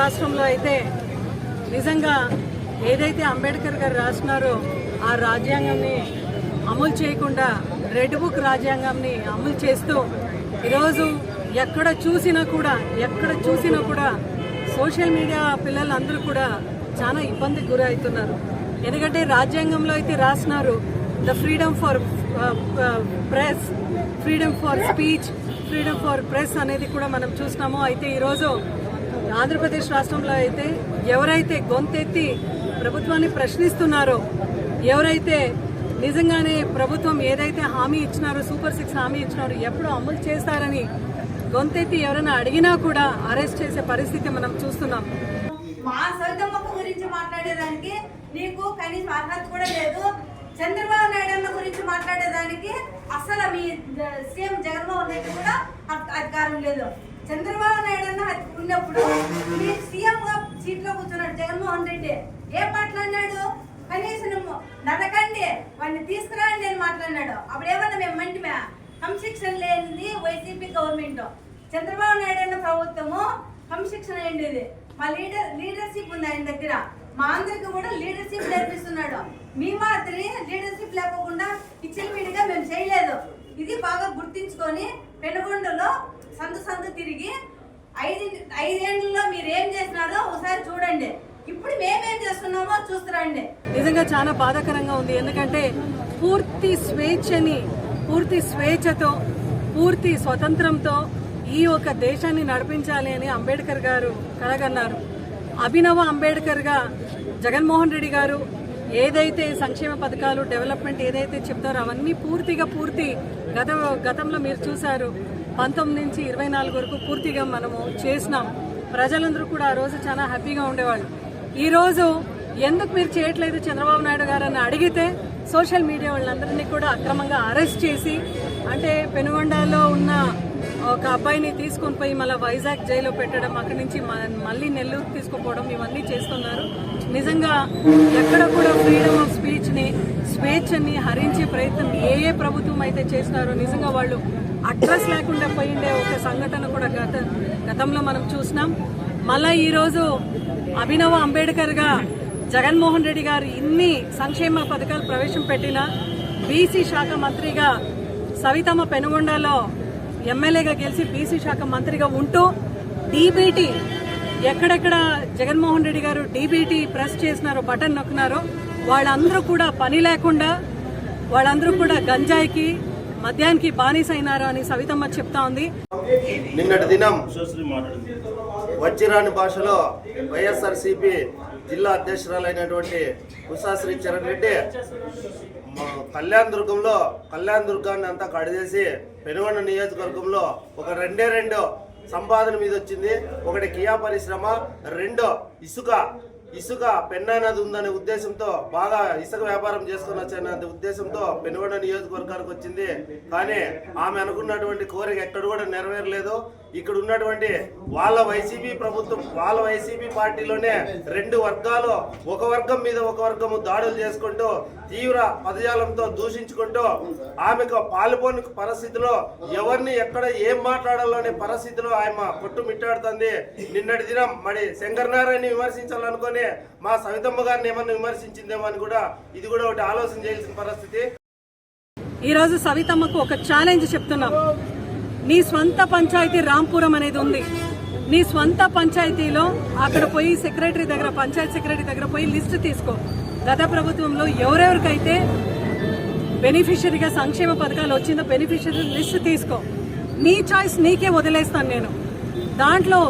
రాష్ట్రంలో అయితే నిజంగా ఏదైతే అంబేద్కర్ గారు రాసినారో ఆ రాజ్యాంగాన్ని అమలు చేయకుండా రెడ్ బుక్ రాజ్యాంగాన్ని అమలు చేస్తూ ఈరోజు ఎక్కడ చూసినా కూడా సోషల్ మీడియా పిల్లలందరూ కూడా చాలా ఇబ్బందికి గురవుతున్నారు. ఎందుకంటే రాజ్యాంగంలో అయితే రాసినారు the freedom for press, freedom for speech, freedom for press అనేది కూడా మనం చూసినాము. అయితే ఈరోజు ఆంధ్రప్రదేశ్ రాష్ట్రంలో అయితే ఎవరైతే గొంతెత్తి ప్రభుత్వాన్ని ప్రశ్నిస్తున్నారో, ఎవరైతే నిజంగానే ప్రభుత్వం ఏదైతే హామీ ఇచ్చినారో, సూపర్ 6 హామీ ఇచ్చినారో ఎప్పుడు అమలు చేస్తారని గొంతెత్తి ఎవరైనా అడిగినా కూడా అరెస్ట్ చేసే పరిస్థితి మనం చూస్తున్నాం. మా సవితమ్మ గురించి మాట్లాడేదానికి నీకు కనీసం అర్హత కూడా లేదు. చంద్రబాబు నాయుడు గురించి మాట్లాడేదానికి అసలు మీ సీఎం జగన్మోహన్ రెడ్డి కూడా అధికారం లేదు. చంద్రబాబు నాయుడు ఉన్నప్పుడు మీ సీఎం గా సీట్ లో కూర్చున్నాడు జగన్మోహన్ రెడ్డి. ఏం మాట్లాడినాడు? కనీసం నరకండి, వాడిని తీసుకురాండి అని మాట్లాడినాడు. అప్పుడు ఏమన్నా మేము మంటిమే సంశిక్షణ లేనిది వైసీపీ గవర్నమెంట్. చంద్రబాబు నాయుడు ప్రభుత్వము సంశిక్షణ అయింది. మా లీడర్షిప్ ఉంది ఆయన దగ్గర. మా అందరికి కూడా లీడర్షిప్ నేర్పిస్తున్నాడు. మీ మాత్రం లీడర్షిప్ లేకుండా విచ్చలవిడిగా మేము చేయలేదు. ఇది బాగా గుర్తించుకొని పెనుగొండలో సందు తిరిగి 5 ఏళ్లలో మీరు ఏం చేసినారో ఒకసారి చూడండి. ఇప్పుడు మేమేం చేస్తున్నామో చూస్తురండి. నిజంగా చాలా బాధాకరంగా ఉంది. ఎందుకంటే పూర్తి స్వేచ్ఛతో, పూర్తి స్వతంత్రంతో ఈ ఒక దేశాన్ని నడిపించాలి అని అంబేద్కర్ గారు కలగన్నారు. అభినవ అంబేద్కర్ గా జగన్మోహన్ రెడ్డి గారు ఏదైతే సంక్షేమ పథకాలు, డెవలప్మెంట్ ఏదైతే చెప్తారో అవన్నీ పూర్తి గతంలో మీరు చూశారు. 19 నుంచి 24 వరకు పూర్తిగా మనము చేసినాం. ప్రజలందరూ కూడా ఆ రోజు చాలా హ్యాపీగా ఉండేవాళ్ళు. ఈ రోజు ఎందుకు మీరు చేయట్లేదు చంద్రబాబు నాయుడు గారు అని అడిగితే సోషల్ మీడియా వాళ్ళందరినీ కూడా అక్రమంగా అరెస్ట్ చేసి, అంటే పెనుగొండలో ఉన్న ఒక అబ్బాయిని తీసుకొని పోయి మళ్ళీ వైజాగ్ జైల్లో పెట్టడం, అక్కడి నుంచి మళ్ళీ నెల్లూరు తీసుకుపోవడం, ఇవన్నీ చేస్తున్నారు. నిజంగా ఎక్కడ కూడా ఫ్రీడమ్ ఆఫ్ స్వేచ్ఛని హరించే ప్రయత్నం ఏ ప్రభుత్వం అయితే చేస్తున్నారో నిజంగా వాళ్ళు అడ్రస్ లేకుండా పోయిండే ఒక సంఘటన కూడా గతంలో మనం చూసినాం. మళ్ళా ఈరోజు అభినవ అంబేద్కర్ గా జగన్మోహన్ రెడ్డి గారు ఇన్ని సంక్షేమ పథకాలు ప్రవేశపెట్టిన బీసీ శాఖ మంత్రిగా సవితమ్మ పెనుగొండలో ఎమ్మెల్యేగా గెలిచి బీసీ శాఖ మంత్రిగా ఉంటూ డీబీటీ ఎక్కడెక్కడ జగన్మోహన్ రెడ్డి గారు డీబీటీ ప్రెస్ చేసినారో, బటన్ నొక్కినారో వాళ్ళందరూ కూడా పని లేకుండా, వాళ్ళందరూ కూడా గంజాయికి, మద్యానికి బానిసైనారు అని సవితమ్మ చెప్తా ఉంది. నిన్నటి దినం వచ్చిరాని భాషలో వైఎస్ఆర్సీపీ జిల్లా అధ్యక్షురాలైనటువంటి ఉషాశ్రీ చరణ్ రెడ్డి కళ్యాణ్ దుర్గాన్ని అంతా కడిచేసి పెనుగొండ నియోజకవర్గంలో ఒక 2 సంపాదన మీద వచ్చింది. ఒకటి కియా పరిశ్రమ, 2 ఇసుక పెన్నా నది ఉందనే ఉద్దేశంతో, బాగా ఇసుక వ్యాపారం చేసుకుని వచ్చే ఉద్దేశంతో పెనుగొండ నియోజకవర్గానికి వచ్చింది. కానీ ఆమె అనుకున్నటువంటి కోరిక ఎక్కడ కూడా నెరవేరలేదు. ఇక్కడ ఉన్నటువంటి వాళ్ళ వైసీపీ ప్రభుత్వం, వాళ్ళ వైసీపీ పార్టీలోనే 2 వర్గాలు, ఒక వర్గం మీద ఒక వర్గము దాడులు చేసుకుంటూ, తీవ్ర పదజాలంతో దూషించుకుంటూ, ఆమెకు పాల్గొని పరిస్థితిలో ఎవరిని ఎక్కడ ఏం మాట్లాడాలనే పరిస్థితిలో ఆమె కొట్టుమిట్టాడుతుంది. నిన్నటి దినం మరి శంకరనారాయణ విమర్శించాలనుకొని మా సవితమ్మ గారిని ఏమన్నా విమర్శించిందేమో అని కూడా ఇది కూడా ఒకటి ఆలోచన చేయాల్సిన పరిస్థితి. ఈరోజు సవితమ్మకు ఒక ఛాలెంజ్ చెప్తున్నాం. నీ స్వంత పంచాయతీ రాంపురం అనేది ఉంది. నీ స్వంత పంచాయతీలో అక్కడ పోయి పంచాయతీ సెక్రటరీ దగ్గర పోయి లిస్టు తీసుకో. గత ప్రభుత్వంలో ఎవరెవరికైతే బెనిఫిషరీగా సంక్షేమ పథకాలు వచ్చిందో బెనిఫిషరీ లిస్టు తీసుకో. నీ చాయిస్ నీకే వదిలేస్తాను నేను. దాంట్లో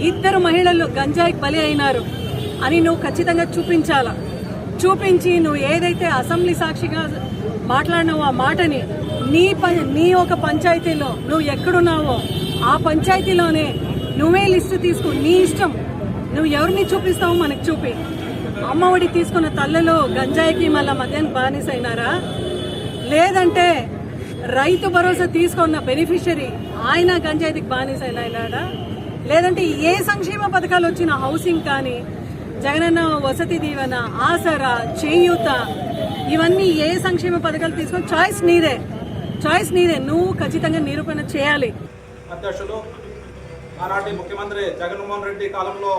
2 మహిళలు గంజాయికి బలి అయినారు అని నువ్వు ఖచ్చితంగా చూపించాలా. చూపించి నువ్వు ఏదైతే అసెంబ్లీ సాక్షిగా మాట్లాడినావో ఆ మాటని నీ ఒక పంచాయతీలో నువ్వు ఎక్కడున్నావో ఆ పంచాయతీలోనే నువ్వే లిస్టు తీసుకో. నీ ఇష్టం, నువ్వు ఎవరిని చూపిస్తావో మనకు చూపి. అమ్మఒడి తీసుకున్న తల్లులు గంజాయికి మళ్ళా మద్యానికి బానిసైనారా? లేదంటే రైతు భరోసా తీసుకున్న బెనిఫిషరీ ఆయన గంజాయికి బానిసైనాడా? లేదంటే ఏ సంక్షేమ పథకాలు వచ్చిన హౌసింగ్ కానీ, జగనన్న వసతి దీవెన, ఆసరా, చేయూత, ఇవన్నీ ఏ సంక్షేమ పథకాలు తీసుకొని చాయిస్ నీదే. నువ్వు ఖచ్చితంగా నిరూపణ చేయాలి. అధ్యక్షులు ఆనాటి ముఖ్యమంత్రి జగన్మోహన్ రెడ్డి కాలంలో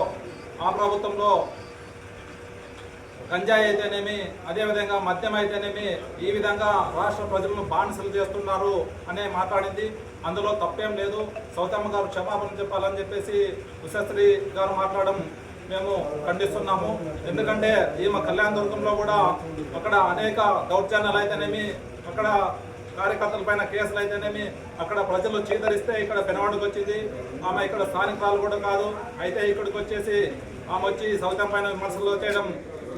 ఆ ప్రభుత్వంలో గంజాయి అయితేనేమి, అదేవిధంగా మద్యం అయితేనేమి ఈ విధంగా రాష్ట్ర ప్రజలను బానిసలు చేస్తున్నారు అనే మాట్లాడింది. అందులో తప్పేం లేదు. సౌతమ్మ గారు క్షమాపణ చెప్పాలని చెప్పేసి ఉషశ్రీ గారు మాట్లాడడం మేము ఖండిస్తున్నాము. ఎందుకంటే ఈమె కళ్యాణదుర్గంలో కూడా అక్కడ అనేక దౌర్జన్యాలు అయితేనేమి, అక్కడ కార్యకర్తల పైన కేసులు అయితేనేమి, అక్కడ ప్రజలు చీదరిస్తే ఇక్కడ పెనవాడికి వచ్చింది. ఆమె ఇక్కడ స్థానికురాలు కూడా కాదు. అయితే ఇక్కడికి వచ్చేసి ఆమె వచ్చి సౌతమ్మ పైన విమర్శలు చేయడం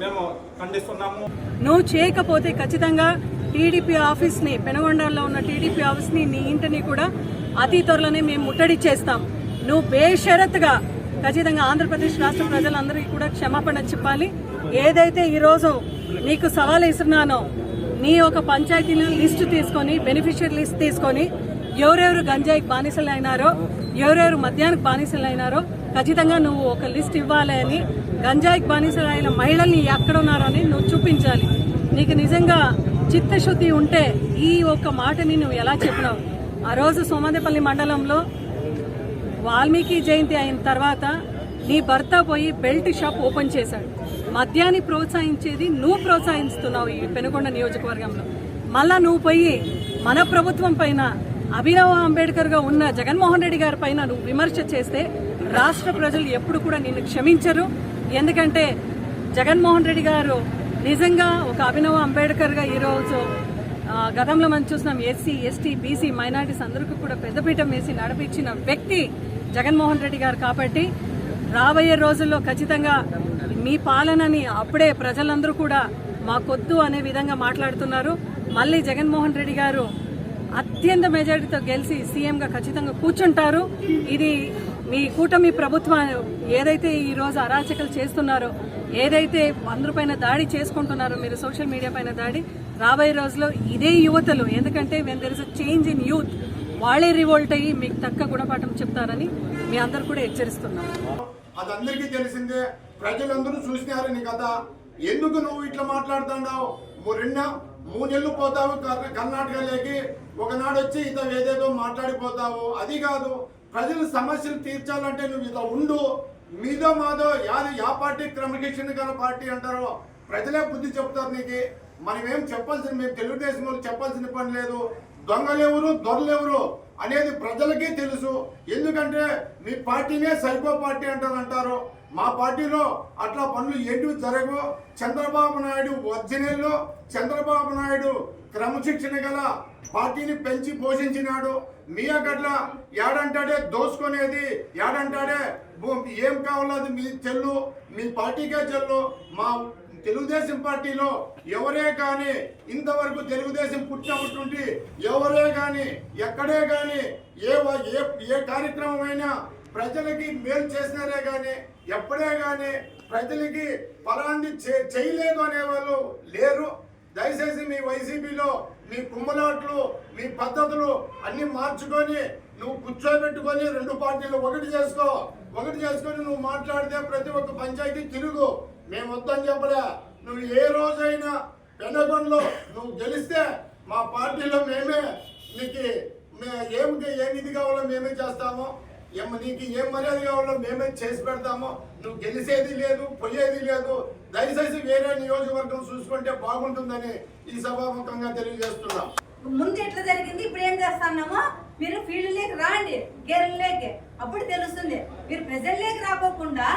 మేము ఖండిస్తున్నాము. నువ్వు చేయకపోతే ఖచ్చితంగా టీడీపీ ఆఫీస్ని, పెనగొండలో ఉన్న టీడీపీ ఆఫీస్ని, నీ ఇంటిని కూడా అతి త్వరలోనే మేము ముట్టడిచ్చేస్తాం. నువ్వు బేషరత్తుగా ఖచ్చితంగా ఆంధ్రప్రదేశ్ రాష్ట్ర ప్రజలందరికీ కూడా క్షమాపణ చెప్పాలి. ఏదైతే ఈరోజు నీకు సవాల్ ఇస్తున్నానో నీ ఒక పంచాయతీలో లిస్టు తీసుకొని, బెనిఫిషియరీ లిస్ట్ తీసుకొని ఎవరెవరు గంజాయికి బానిసలు అయినారో, ఎవరెవరు మద్యానికి బానిసలు అయినారో ఖచ్చితంగా నువ్వు ఒక లిస్ట్ ఇవ్వాలి అని, గంజాయికి బానిసలు అయిన మహిళల్ని ఎక్కడున్నారో అని నువ్వు చూపించాలి. నీకు నిజంగా చిత్తశుద్ధి ఉంటే ఈ ఒక్క మాటని నువ్వు ఎలా చెప్పినావు? ఆ రోజు సోమాదేపల్లి మండలంలో వాల్మీకి జయంతి అయిన తర్వాత నీ భర్త పోయి బెల్ట్ షాప్ ఓపెన్ చేశాడు. మద్యాన్ని ప్రోత్సహించేది నువ్వు ప్రోత్సహిస్తున్నావు ఈ పెనుకొండ నియోజకవర్గంలో. మళ్ళా నువ్వు పోయి మన ప్రభుత్వం పైన, అభినవ్ అంబేద్కర్ గా ఉన్న జగన్మోహన్ రెడ్డి గారి పైన నువ్వు విమర్శ చేస్తే రాష్ట్ర ప్రజలు ఎప్పుడు కూడా నిన్ను క్షమించరు. ఎందుకంటే జగన్మోహన్ రెడ్డి గారు నిజంగా ఒక అభినవ్ అంబేద్కర్ గా ఈరోజు గతంలో మనం చూసినాం, ఎస్సీ, ఎస్టీ, బీసీ, మైనారిటీస్ అందరికీ కూడా పెద్దపీఠం వేసి నడిపించిన వ్యక్తి జగన్మోహన్ రెడ్డి గారు. కాబట్టి రాబోయే రోజుల్లో ఖచ్చితంగా మీ పాలనని అప్పుడే ప్రజలందరూ కూడా మాకొద్దు అనే విధంగా మాట్లాడుతున్నారు. మళ్ళీ జగన్మోహన్ రెడ్డి గారు అత్యంత మెజారిటీతో గెలిచి సీఎంగా ఖచ్చితంగా కూర్చుంటారు. ఇది మీ కూటమి ప్రభుత్వం ఏదైతే ఈ రోజు అరాచకలు చేస్తున్నారో, ఏదైతే అందరిపైన దాడి చేసుకుంటున్నారో, మీరు సోషల్ మీడియా పైన దాడి, రాబోయే రోజుల్లో ఇదే యువతలు, ఎందుకంటే when there is a change in youth, వాళ్ళే రివోల్ట్ అయ్యి మీకు తక్క గుణపాఠం చెప్తారని మీ అందరు కూడా హెచ్చరిస్తున్నారు. అది అందరికీ తెలిసిందే, ప్రజలందరూ చూసినారు నీ కథ. ఎందుకు నువ్వు ఇట్లా మాట్లాడుతున్నావు? 3 నెలలు పోతావు కర్ణాటకలోకి, ఒకనాడు వచ్చి ఇత ఏదేదో మాట్లాడిపోతావు. అది కాదు, ప్రజల సమస్యలు తీర్చాలంటే నువ్వు ఇత ఉండు. మీదో మాదో యా పార్టీ క్రమశిక్షణ గల పార్టీ అంటారో ప్రజలే బుద్ధి చెప్తారు నీకు. మనమేం చెప్పాల్సిన, మేము తెలుగుదేశం వాళ్ళు చెప్పాల్సిన పని లేదు. దొంగలెవరు, దొరలెవరు అనేది ప్రజలకే తెలుసు. ఎందుకంటే మీ పార్టీనే సైకో పార్టీ అంటారు. మా పార్టీలో అట్లా పనులు ఏంటివి జరగవు. చంద్రబాబు నాయుడు ఒరిజినల్లో, చంద్రబాబు నాయుడు క్రమశిక్షణ గల పార్టీని పెంచి పోషించినాడు. మీ అట్లా ఏడంటాడే దోసుకునేది, ఏడంటాడే ఏం కావాలో అది మీ చెల్లు, మీ పార్టీకే చెల్లు. మా తెలుగుదేశం పార్టీలో ఎవరే కానీ ఇంతవరకు తెలుగుదేశం పుట్టినటువంటి ఎవరే కానీ ఎక్కడే కానీ ఏ కార్యక్రమమైనా ప్రజలకి మేలు చేసినారే కానీ ఎప్పుడే కానీ ప్రజలకి ఫలాన్ని చేయలేదు అనేవాళ్ళు లేరు. దయచేసి మీ వైసీపీలో మీ కుమ్మలాట్లు, మీ పద్ధతులు అన్ని మార్చుకొని నువ్వు కూర్చోబెట్టుకొని 2 పార్టీలు ఒకటి చేసుకొని నువ్వు మాట్లాడితే ప్రతి ఒక్క పంచాయతీ తిరుగు. మేము వద్దని చెప్పలే. నువ్వు ఏ రోజైనా పెనగొండలో నువ్వు గెలిస్తే మా పార్టీలో మేమే నీకు ఏమిది కావాలో మేమే చేస్తాము. నీకు ఏం మర్యాద కావాలో మేమే చేసి పెడతాము. నువ్వు గెలిచేది లేదు, పోయేది లేదు. దయచేసి వేరే నియోజకవర్గం చూసుకుంటే బాగుంటుందని ఈ సభాముఖంగా తెలియజేస్తున్నాం. ముందు ఎట్లా జరిగింది, ఇప్పుడు ఏం చేస్తున్నామో మీరు ఫీల్డ్లోకి రాండి, గేర్లలోకి, అప్పుడు తెలుస్తుంది. మీరు ప్రజల్లోకి రాకోకుండా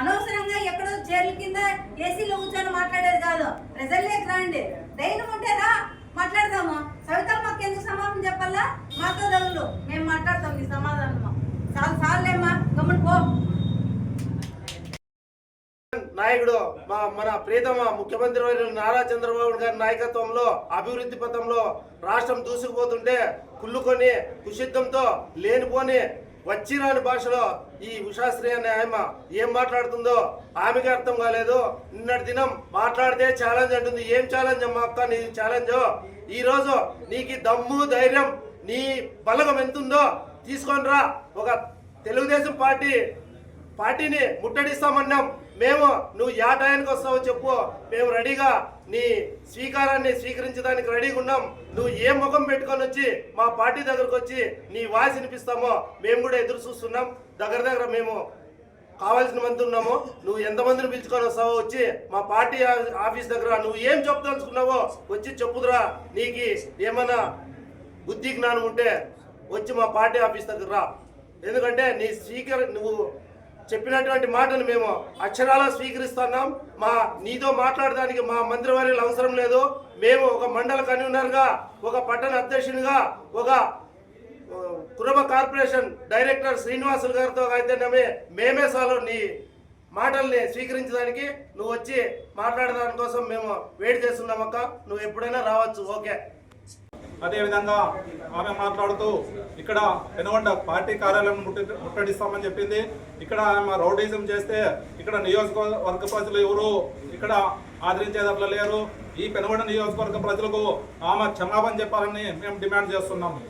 అనవసరంగా ఎక్కడో చైర్ల కింద ఏసీలో కూర్చొని మాట్లాడేది కాదు. ప్రజల్లోకి రాండి, ధైర్యం ఉంటేరా మాట్లాడదాము. సవితమ్మకి ఎందుకు సమాధానం చెప్పాలా? మాతో దగులు మేము మాట్లాడతాం. ఈ సమాధానము చాలేమ్మా, గమ్మున పో. నాయకుడు మన ప్రియతమ ముఖ్యమంత్రి నారా చంద్రబాబు గారి నాయకత్వంలో అభివృద్ధి పథంలో రాష్ట్రం దూసుకుపోతుంటే కుళ్ళుకొని కుషిద్ధంతో లేనిపోని వచ్చిరాని భాషలో ఈ ఉషాశ్రీ అనే ఆమె ఏం మాట్లాడుతుందో ఆమెకి అర్థం కాలేదు. నిన్నటి దినం మాట్లాడితే ఛాలెంజ్ అంటుంది. ఏం ఛాలెంజ్ అమ్మా అక్క నీ ఛాలెంజ్? ఈ రోజు నీకు దమ్ము ధైర్యం నీ బలగం ఎంతుందో తీసుకొని రా. ఒక తెలుగుదేశం పార్టీ పార్టీని ముట్టడిస్తామన్నాం. మేము నువ్వు యా టయానికి వస్తావో చెప్పు, మేము రెడీగా నీ స్వీకారాన్ని స్వీకరించడానికి రెడీగా ఉన్నాం. నువ్వు ఏ ముఖం పెట్టుకొని వచ్చి మా పార్టీ దగ్గరకు వచ్చి నీ వాయిస్ వినిపిస్తామో మేము కూడా ఎదురు చూస్తున్నాం. దగ్గర మేము కావాల్సిన మంది ఉన్నాము. నువ్వు ఎంతమందిని పిలుచుకొని వస్తావో వచ్చి మా పార్టీ ఆఫీస్ దగ్గర నువ్వు ఏం చెప్పదలుచుకున్నావో వచ్చి చెప్పుదురా. నీకు ఏమైనా బుద్ధి జ్ఞానం ఉంటే వచ్చి మా పార్టీ ఆఫీస్ దగ్గర రా. ఎందుకంటే నువ్వు చెప్పినటువంటి మాటను మేము అక్షరాలా స్వీకరిస్తున్నాం. నీతో మాట్లాడడానికి మా మంత్రివర్యులు అవసరం లేదు. మేము ఒక మండల కన్వీనర్గా, ఒక పట్టణ అధ్యక్షునిగా, ఒక కురబ కార్పొరేషన్ డైరెక్టర్ శ్రీనివాసులు గారితో అయితేనే మేమే సార్లు నీ మాటల్ని స్వీకరించడానికి నువ్వు వచ్చి మాట్లాడడానికి కోసం మేము వెయిట్ చేస్తున్నాం అక్క. నువ్వు ఎప్పుడైనా రావచ్చు. ఓకే. అదేవిధంగా ఆమె మాట్లాడుతూ ఇక్కడ పెనుగొండ పార్టీ కార్యాలయం ముట్టడిస్తామని చెప్పింది. ఇక్కడ ఆమె రౌడీజం చేస్తే ఇక్కడ నియోజకవర్గ ప్రజలు ఎవరు ఇక్కడ ఆదరించేదట్లా లేరు. ఈ పెనుగొండ నియోజకవర్గ ప్రజలకు ఆమె క్షమాపణ చెప్పాలని మేము డిమాండ్ చేస్తున్నాము.